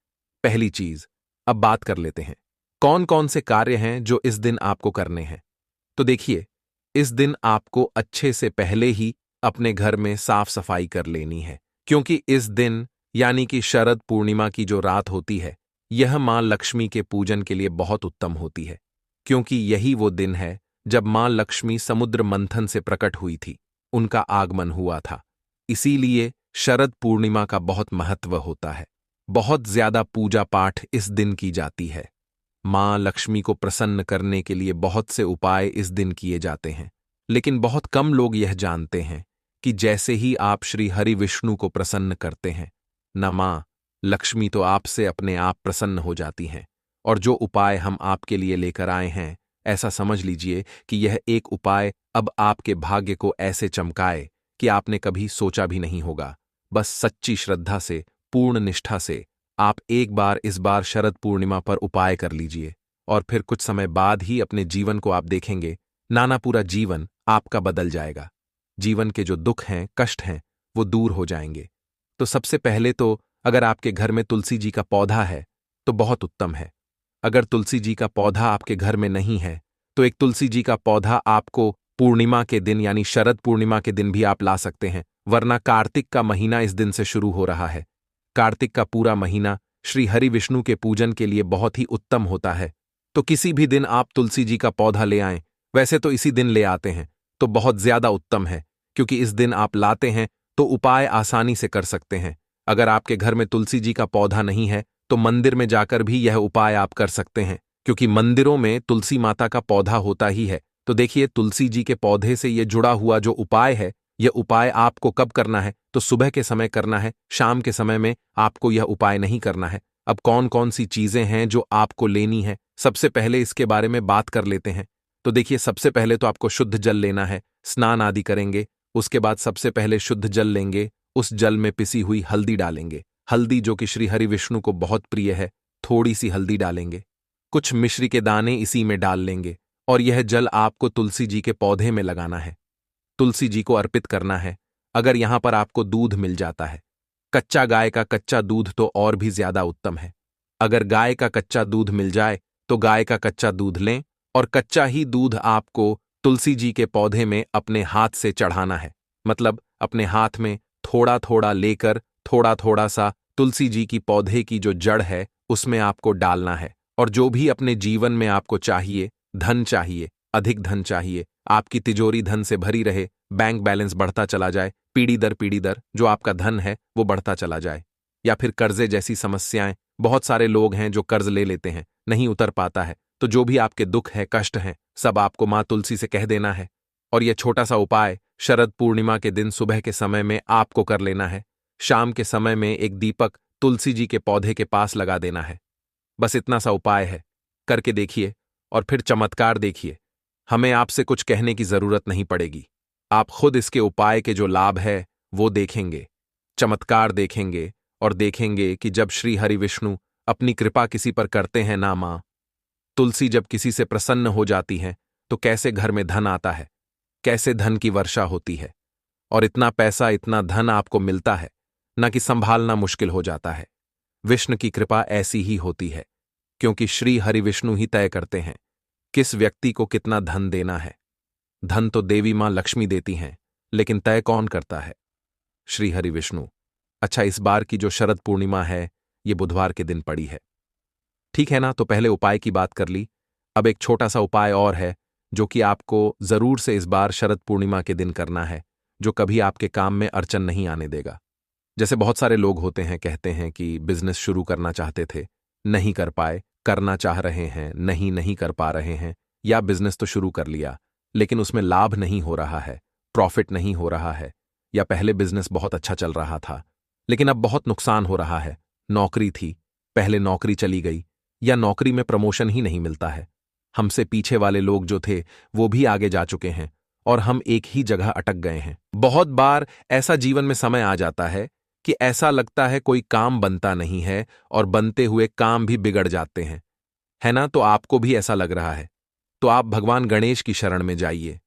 पहली चीज, अब बात कर लेते हैं कौन कौन से कार्य हैं जो इस दिन आपको करने हैं। तो देखिए, इस दिन आपको अच्छे से पहले ही अपने घर में साफ सफाई कर लेनी है, क्योंकि इस दिन यानी कि शरद पूर्णिमा की जो रात होती है, यह मां लक्ष्मी के पूजन के लिए बहुत उत्तम होती है, क्योंकि यही वो दिन है जब मां लक्ष्मी समुद्र मंथन से प्रकट हुई थी, उनका आगमन हुआ था। इसीलिए शरद पूर्णिमा का बहुत महत्व होता है। बहुत ज्यादा पूजा पाठ इस दिन की जाती है। मां लक्ष्मी को प्रसन्न करने के लिए बहुत से उपाय इस दिन किए जाते हैं, लेकिन बहुत कम लोग यह जानते हैं कि जैसे ही आप श्री हरि विष्णु को प्रसन्न करते हैं, न मां लक्ष्मी तो आपसे अपने आप प्रसन्न हो जाती हैं। और जो उपाय हम आपके लिए लेकर आए हैं, ऐसा समझ लीजिए कि यह एक उपाय अब आपके भाग्य को ऐसे चमकाए कि आपने कभी सोचा भी नहीं होगा। बस सच्ची श्रद्धा से, पूर्ण निष्ठा से आप एक बार इस बार शरद पूर्णिमा पर उपाय कर लीजिए, और फिर कुछ समय बाद ही अपने जीवन को आप देखेंगे, नाना पूरा जीवन आपका बदल जाएगा। जीवन के जो दुख हैं, कष्ट हैं, वो दूर हो जाएंगे। तो सबसे पहले तो अगर आपके घर में तुलसी जी का पौधा है तो बहुत उत्तम है। अगर तुलसी जी का पौधा आपके घर में नहीं है तो एक तुलसी जी का पौधा आपको पूर्णिमा के दिन यानी शरद पूर्णिमा के दिन भी आप ला सकते हैं, वरना कार्तिक का महीना इस दिन से शुरू हो रहा है। कार्तिक का पूरा महीना श्री हरि विष्णु के पूजन के लिए बहुत ही उत्तम होता है। तो किसी भी दिन आप तुलसी जी का पौधा ले आएं, वैसे तो इसी दिन ले आते हैं तो बहुत ज्यादा उत्तम है, क्योंकि इस दिन आप लाते हैं तो उपाय आसानी से कर सकते हैं। अगर आपके घर में तुलसी जी का पौधा नहीं है तो मंदिर में जाकर भी यह उपाय आप कर सकते हैं, क्योंकि मंदिरों में तुलसी माता का पौधा होता ही है। तो देखिए, तुलसी जी के पौधे से यह जुड़ा हुआ जो उपाय है, यह उपाय आपको कब करना है, तो सुबह के समय करना है, शाम के समय में आपको यह उपाय नहीं करना है। अब कौन कौन सी चीजें हैं जो आपको लेनी है, सबसे पहले इसके बारे में बात कर लेते हैं। तो देखिए, सबसे पहले तो आपको शुद्ध जल लेना है, स्नान आदि करेंगे। उसके बाद सबसे पहले शुद्ध जल लेंगे, उस जल में पिसी हुई हल्दी डालेंगे। हल्दी जो कि श्री हरि विष्णु को बहुत प्रिय है, थोड़ी सी हल्दी डालेंगे। कुछ मिश्री के दाने इसी में डाल लेंगे, और यह जल आपको तुलसी जी के पौधे में लगाना है, तुलसी जी को अर्पित करना है। अगर यहां पर आपको दूध मिल जाता है, कच्चा गाय का कच्चा दूध तो और भी ज्यादा उत्तम है। अगर गाय का कच्चा दूध मिल जाए तो गाय का कच्चा दूध लें, और कच्चा ही दूध आपको तुलसी जी के पौधे में अपने हाथ से चढ़ाना है। मतलब अपने हाथ में थोड़ा थोड़ा लेकर थोड़ा थोड़ा सा तुलसी जी की पौधे की जो जड़ है उसमें आपको डालना है। और जो भी अपने जीवन में आपको चाहिए, धन चाहिए, अधिक धन चाहिए, आपकी तिजोरी धन से भरी रहे, बैंक बैलेंस बढ़ता चला जाए, पीढ़ी दर जो आपका धन है वो बढ़ता चला जाए, या फिर कर्जे जैसी समस्याएं, बहुत सारे लोग हैं जो कर्ज ले लेते हैं, नहीं उतर पाता है। तो जो भी आपके दुख है, कष्ट हैं, सब आपको मां तुलसी से कह देना है। और यह छोटा सा उपाय शरद पूर्णिमा के दिन सुबह के समय में आपको कर लेना है। शाम के समय में एक दीपक तुलसी जी के पौधे के पास लगा देना है। बस इतना सा उपाय है, करके देखिए और फिर चमत्कार देखिए। हमें आपसे कुछ कहने की जरूरत नहीं पड़ेगी, आप खुद इसके उपाय के जो लाभ है वो देखेंगे, चमत्कार देखेंगे, और देखेंगे कि जब श्री हरि विष्णु अपनी कृपा किसी पर करते हैं ना मां तुलसी जब किसी से प्रसन्न हो जाती हैं तो कैसे घर में धन आता है, कैसे धन की वर्षा होती है और इतना पैसा इतना धन आपको मिलता है न कि संभालना मुश्किल हो जाता है। विष्णु की कृपा ऐसी ही होती है क्योंकि श्री हरि विष्णु ही तय करते हैं किस व्यक्ति को कितना धन देना है। धन तो देवी मां लक्ष्मी देती हैं, लेकिन तय कौन करता है? श्री हरि विष्णु। अच्छा, इस बार की जो शरद पूर्णिमा है ये बुधवार के दिन पड़ी है, ठीक है ना? तो पहले उपाय की बात कर ली, अब एक छोटा सा उपाय और है जो कि आपको जरूर से इस बार शरद पूर्णिमा के दिन करना है, जो कभी आपके काम में अड़चन नहीं आने देगा। जैसे बहुत सारे लोग होते हैं, कहते हैं कि बिजनेस शुरू करना चाहते थे, नहीं कर पाए, करना चाह रहे हैं, नहीं कर पा रहे हैं, या बिजनेस तो शुरू कर लिया लेकिन उसमें लाभ नहीं हो रहा है, प्रॉफिट नहीं हो रहा है, या पहले बिजनेस बहुत अच्छा चल रहा था लेकिन अब बहुत नुकसान हो रहा है। नौकरी थी, पहले नौकरी चली गई, या नौकरी में प्रमोशन ही नहीं मिलता है। हमसे पीछे वाले लोग जो थे वो भी आगे जा चुके हैं और हम एक ही जगह अटक गए हैं। बहुत बार ऐसा जीवन में समय आ जाता है कि ऐसा लगता है कोई काम बनता नहीं है और बनते हुए काम भी बिगड़ जाते हैं, है ना? तो आपको भी ऐसा लग रहा है तो आप भगवान गणेश की शरण में जाइए।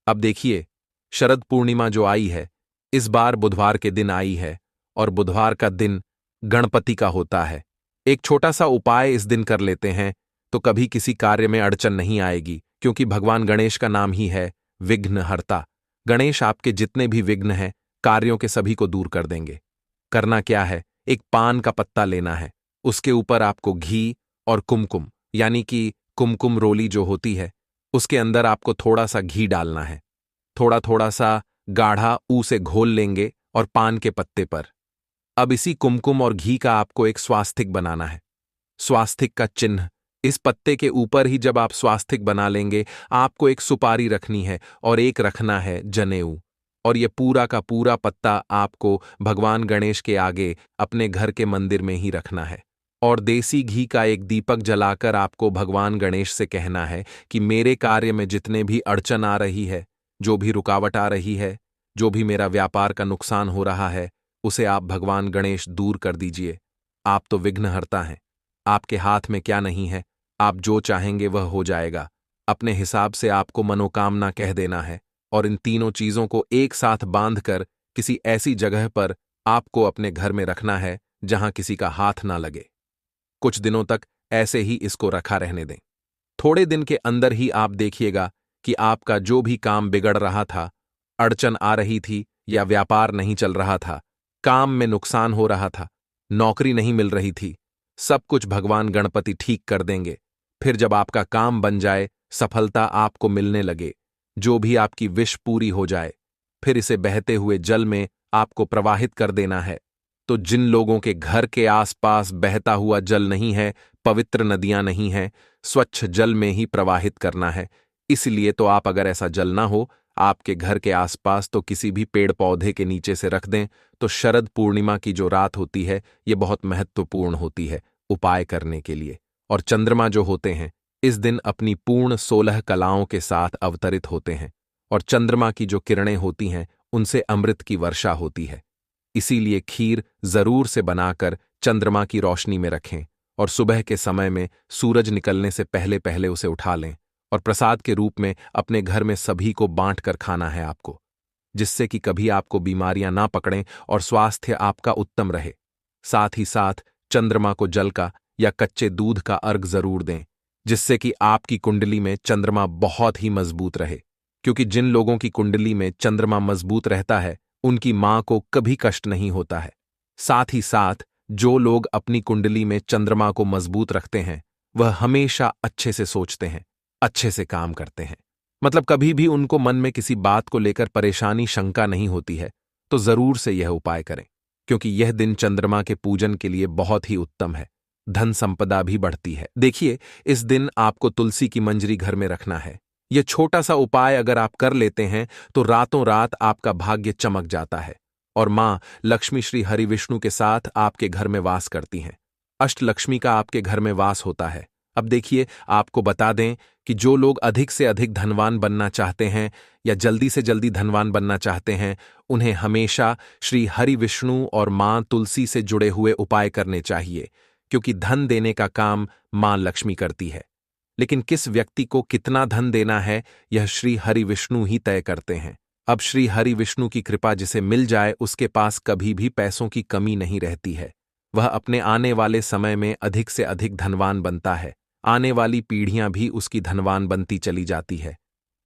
अब देखिए, शरद पूर्णिमा जो आई है इस बार बुधवार के दिन आई है और बुधवार का दिन गणपति का होता है। एक छोटा सा उपाय इस दिन कर लेते हैं तो कभी किसी कार्य में अड़चन नहीं आएगी, क्योंकि भगवान गणेश का नाम ही है विघ्नहर्ता। गणेश आपके जितने भी विघ्न हैं, कार्यों के सभी को दूर कर देंगे। करना क्या है, एक पान का पत्ता लेना है, उसके ऊपर आपको घी और कुमकुम यानी कि कुमकुम रोली जो होती है उसके अंदर आपको थोड़ा सा घी डालना है, थोड़ा थोड़ा सा गाढ़ा ऊ से घोल लेंगे और पान के पत्ते पर अब इसी कुमकुम और घी का आपको एक स्वास्तिक बनाना है। स्वास्तिक का चिन्ह इस पत्ते के ऊपर ही जब आप स्वास्तिक बना लेंगे, आपको एक सुपारी रखनी है और एक रखना है जनेऊ, और ये पूरा का पूरा पत्ता आपको भगवान गणेश के आगे अपने घर के मंदिर में ही रखना है और देसी घी का एक दीपक जलाकर आपको भगवान गणेश से कहना है कि मेरे कार्य में जितने भी अड़चन आ रही है, जो भी रुकावट आ रही है, जो भी मेरा व्यापार का नुकसान हो रहा है, उसे आप भगवान गणेश दूर कर दीजिए। आप तो विघ्नहर्ता हैं, आपके हाथ में क्या नहीं है, आप जो चाहेंगे वह हो जाएगा। अपने हिसाब से आपको मनोकामना कह देना है और इन तीनों चीजों को एक साथ बांधकर किसी ऐसी जगह पर आपको अपने घर में रखना है जहां किसी का हाथ ना लगे। कुछ दिनों तक ऐसे ही इसको रखा रहने दें। थोड़े दिन के अंदर ही आप देखिएगा कि आपका जो भी काम बिगड़ रहा था, अड़चन आ रही थी या व्यापार नहीं चल रहा था, काम में नुकसान हो रहा था, नौकरी नहीं मिल रही थी, सब कुछ भगवान गणपति ठीक कर देंगे। फिर जब आपका काम बन जाए, सफलता आपको मिलने लगे, जो भी आपकी विश पूरी हो जाए, फिर इसे बहते हुए जल में आपको प्रवाहित कर देना है। तो जिन लोगों के घर के आसपास बहता हुआ जल नहीं है, पवित्र नदियां नहीं हैं, स्वच्छ जल में ही प्रवाहित करना है। इसलिए तो आप अगर ऐसा जल ना हो आपके घर के आसपास तो किसी भी पेड़ पौधे के नीचे से रख दें। तो शरद पूर्णिमा की जो रात होती है ये बहुत महत्वपूर्ण होती है उपाय करने के लिए। और चंद्रमा जो होते हैं इस दिन अपनी पूर्ण 16 कलाओं के साथ अवतरित होते हैं और चंद्रमा की जो किरणें होती हैं उनसे अमृत की वर्षा होती है। इसीलिए खीर जरूर से बनाकर चंद्रमा की रोशनी में रखें और सुबह के समय में सूरज निकलने से पहले पहले उसे उठा लें और प्रसाद के रूप में अपने घर में सभी को बांट कर खाना है आपको, जिससे कि कभी आपको बीमारियां ना पकड़ें और स्वास्थ्य आपका उत्तम रहे। साथ ही साथ चंद्रमा को जल का या कच्चे दूध का अर्घ जरूर दें, जिससे कि आपकी कुंडली में चंद्रमा बहुत ही मजबूत रहे, क्योंकि जिन लोगों की कुंडली में चंद्रमा मजबूत रहता है उनकी मां को कभी कष्ट नहीं होता है। साथ ही साथ जो लोग अपनी कुंडली में चंद्रमा को मजबूत रखते हैं वह हमेशा अच्छे से सोचते हैं, अच्छे से काम करते हैं, मतलब कभी भी उनको मन में किसी बात को लेकर परेशानी शंका नहीं होती है। तो जरूर से यह उपाय करें, क्योंकि यह दिन चंद्रमा के पूजन के लिए बहुत ही उत्तम है, धन संपदा भी बढ़ती है। देखिए, इस दिन आपको तुलसी की मंजरी घर में रखना है। यह छोटा सा उपाय अगर आप कर लेते हैं तो रातों रात आपका भाग्य चमक जाता है और मां लक्ष्मी श्री हरि विष्णु के साथ आपके घर में वास करती हैं। अष्टलक्ष्मी का आपके घर में वास होता है। अब देखिए, आपको बता दें कि जो लोग अधिक से अधिक धनवान बनना चाहते हैं या जल्दी से जल्दी धनवान बनना चाहते हैं, उन्हें हमेशा श्री हरि विष्णु और मां तुलसी से जुड़े हुए उपाय करने चाहिए, क्योंकि धन देने का काम मां लक्ष्मी करती है। लेकिन किस व्यक्ति को कितना धन देना है, यह श्री हरि विष्णु ही तय करते हैं। अब श्री हरि विष्णु की कृपा जिसे मिल जाए, उसके पास कभी भी पैसों की कमी नहीं रहती है। वह अपने आने वाले समय में अधिक से अधिक धनवान बनता है। आने वाली पीढ़ियां भी उसकी धनवान बनती चली जाती है।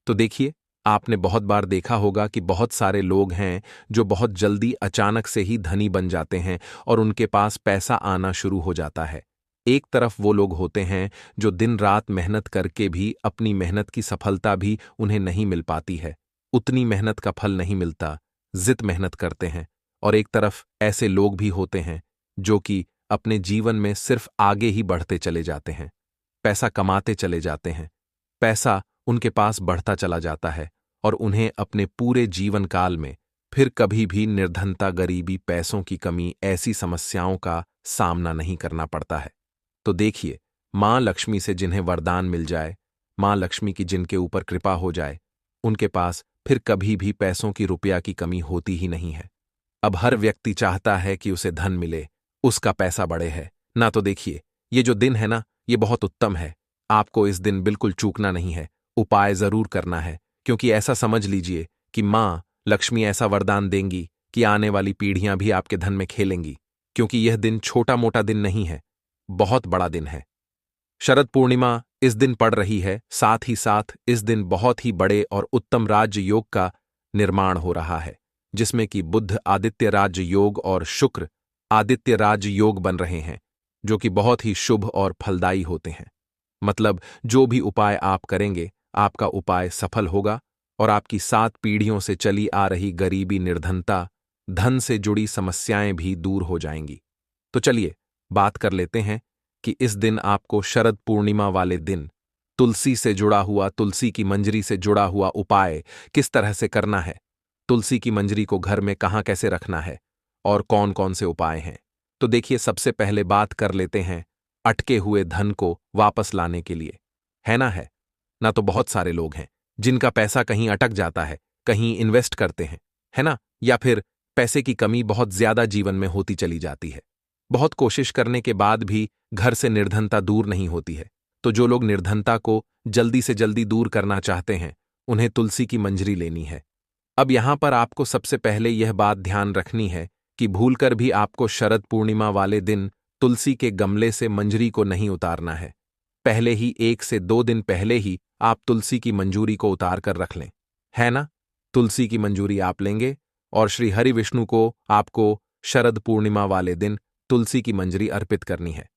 तो देखिए, आपने बहुत बार देखा होगा कि बहुत सारे लोग हैं जो बहुत जल्दी अचानक से ही धनी बन जाते हैं और उनके पास पैसा आना शुरू हो जाता है। एक तरफ वो लोग होते हैं जो दिन रात मेहनत करके भी अपनी मेहनत की सफलता भी उन्हें नहीं मिल पाती है, उतनी मेहनत का फल नहीं मिलता, जित मेहनत करते हैं। और एक तरफ ऐसे लोग भी होते हैं जो कि अपने जीवन में सिर्फ आगे ही बढ़ते चले जाते हैं, पैसा कमाते चले जाते हैं, पैसा उनके पास बढ़ता चला जाता है और उन्हें अपने पूरे जीवन काल में फिर कभी भी निर्धनता, गरीबी, पैसों की कमी, ऐसी समस्याओं का सामना नहीं करना पड़ता है। तो देखिए, मां लक्ष्मी से जिन्हें वरदान मिल जाए, मां लक्ष्मी की जिनके ऊपर कृपा हो जाए, उनके पास फिर कभी भी पैसों की, रुपया की कमी होती ही नहीं है। अब हर व्यक्ति चाहता है कि उसे धन मिले, उसका पैसा बढ़े है ना। तो देखिए, ये जो दिन है ना, ये बहुत उत्तम है। आपको इस दिन बिल्कुल चूकना नहीं है, उपाय जरूर करना है, क्योंकि ऐसा समझ लीजिए कि मां लक्ष्मी ऐसा वरदान देंगी कि आने वाली पीढ़ियां भी आपके धन में खेलेंगी, क्योंकि यह दिन छोटा मोटा दिन नहीं है, बहुत बड़ा दिन है। शरद पूर्णिमा इस दिन पड़ रही है, साथ ही साथ इस दिन बहुत ही बड़े और उत्तम राज्य योग का निर्माण हो रहा है, जिसमें कि बुध आदित्य राज्य योग और शुक्र आदित्य राज योग बन रहे हैं, जो कि बहुत ही शुभ और फलदायी होते हैं। मतलब जो भी उपाय आप करेंगे, आपका उपाय सफल होगा और आपकी 7 पीढ़ियों से चली आ रही गरीबी, निर्धनता, धन से जुड़ी समस्याएं भी दूर हो जाएंगी। तो चलिए बात कर लेते हैं कि इस दिन आपको शरद पूर्णिमा वाले दिन तुलसी से जुड़ा हुआ, तुलसी की मंजरी से जुड़ा हुआ उपाय किस तरह से करना है, तुलसी की मंजरी को घर में कहाँ कैसे रखना है और कौन कौन से उपाय हैं। तो देखिए, सबसे पहले बात कर लेते हैं अटके हुए धन को वापस लाने के लिए। है ना, तो बहुत सारे लोग हैं जिनका पैसा कहीं अटक जाता है, कहीं इन्वेस्ट करते हैं, है ना, या फिर पैसे की कमी बहुत ज्यादा जीवन में होती चली जाती है। बहुत कोशिश करने के बाद भी घर से निर्धनता दूर नहीं होती है। तो जो लोग निर्धनता को जल्दी से जल्दी दूर करना चाहते हैं, उन्हें तुलसी की मंजरी लेनी है। अब यहां पर आपको सबसे पहले यह बात ध्यान रखनी है कि भूलकर भी आपको शरद पूर्णिमा वाले दिन तुलसी के गमले से मंजरी को नहीं उतारना है। पहले ही 1 से 2 दिन पहले ही आप तुलसी की मंजूरी को उतार कर रख लें, है ना। तुलसी की मंजूरी आप लेंगे और श्री हरि विष्णु को आपको शरद पूर्णिमा वाले दिन तुलसी की मंजरी अर्पित करनी है।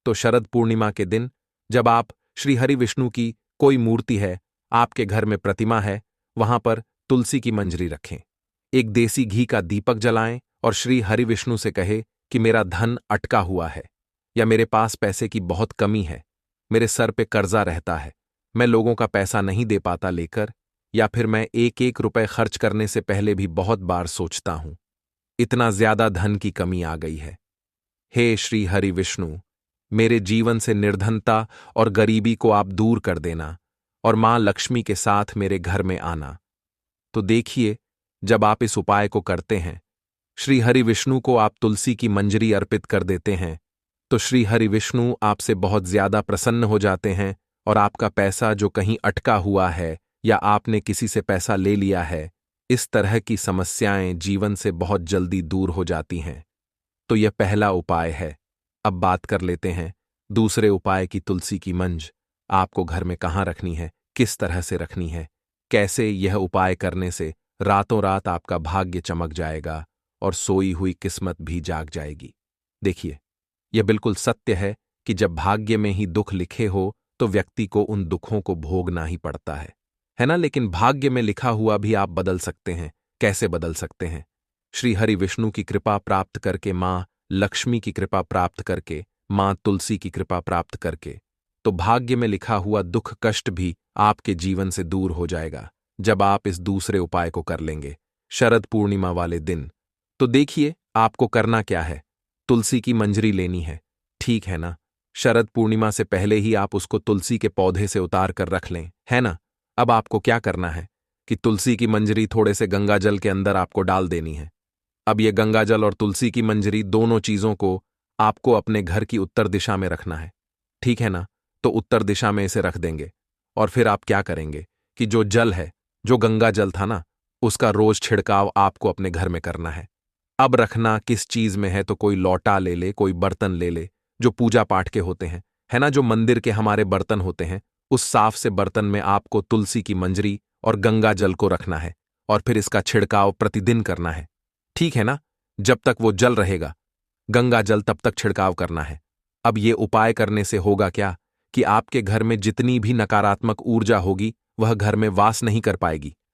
तो शरद पूर्णिमा के दिन जब आप श्री हरि विष्णु की कोई मूर्ति है, आपके घर में प्रतिमा है, वहां पर तुलसी की मंजरी रखें, एक देसी घी का दीपक जलाएं और श्री हरि विष्णु से कहे कि मेरा धन अटका हुआ है, या मेरे पास पैसे की बहुत कमी है, मेरे सर पे कर्जा रहता है, मैं लोगों का पैसा नहीं दे पाता लेकर, या फिर मैं 1-1 रुपए खर्च करने से पहले भी बहुत बार सोचता हूं, इतना ज्यादा धन की कमी आ गई है। हे श्री हरि विष्णु, मेरे जीवन से निर्धनता और गरीबी को आप दूर कर देना और मां लक्ष्मी के साथ मेरे घर में आना। तो देखिए, जब आप इस उपाय को करते हैं, श्री हरि विष्णु को आप तुलसी की मंजरी अर्पित कर देते हैं, तो श्री हरि विष्णु आपसे बहुत ज्यादा प्रसन्न हो जाते हैं और आपका पैसा जो कहीं अटका हुआ है या आपने किसी से पैसा ले लिया है, इस तरह की समस्याएं जीवन से बहुत जल्दी दूर हो जाती हैं। तो यह पहला उपाय है। अब बात कर लेते हैं दूसरे उपाय की। तुलसी की मंज आपको घर में कहाँ रखनी है, किस तरह से रखनी है, कैसे यह उपाय करने से रातों रात आपका भाग्य चमक जाएगा और सोई हुई किस्मत भी जाग जाएगी। देखिए, यह बिल्कुल सत्य है कि जब भाग्य में ही दुख लिखे हो तो व्यक्ति को उन दुखों को भोगना ही पड़ता है ना। लेकिन भाग्य में लिखा हुआ भी आप बदल सकते हैं। कैसे बदल सकते हैं? श्री हरि विष्णु की कृपा प्राप्त करके, मां लक्ष्मी की कृपा प्राप्त करके, मां तुलसी की कृपा प्राप्त करके, तो भाग्य में लिखा हुआ दुख कष्ट भी आपके जीवन से दूर हो जाएगा जब आप इस दूसरे उपाय को कर लेंगे शरद पूर्णिमा वाले दिन। तो देखिए, आपको करना क्या है, तुलसी की मंजरी लेनी है, ठीक है ना। शरद पूर्णिमा से पहले ही आप उसको तुलसी के पौधे से उतार कर रख लें, है ना। अब आपको क्या करना है कि तुलसी की मंजरी थोड़े से गंगाजल के अंदर आपको डाल देनी है। अब ये गंगाजल और तुलसी की मंजरी दोनों चीजों को आपको अपने घर की उत्तर दिशा में रखना है, ठीक है ना। तो उत्तर दिशा में इसे रख देंगे और फिर आप क्या करेंगे कि जो जल है, जो गंगा जल था ना, उसका रोज छिड़काव आपको अपने घर में करना है। अब रखना किस चीज में है तो कोई लौटा ले ले, कोई बर्तन ले ले जो पूजा पाठ के होते हैं, है ना, जो मंदिर के हमारे बर्तन होते हैं, उस साफ से बर्तन में आपको तुलसी की मंजरी और गंगा जल को रखना है और फिर इसका छिड़काव प्रतिदिन करना है, ठीक है ना। जब तक वो जल रहेगा, गंगा जल, तब तक छिड़काव करना है। अब ये उपाय करने से होगा क्या कि आपके घर में जितनी भी नकारात्मक ऊर्जा होगी वह घर में वास नहीं कर पाएगी,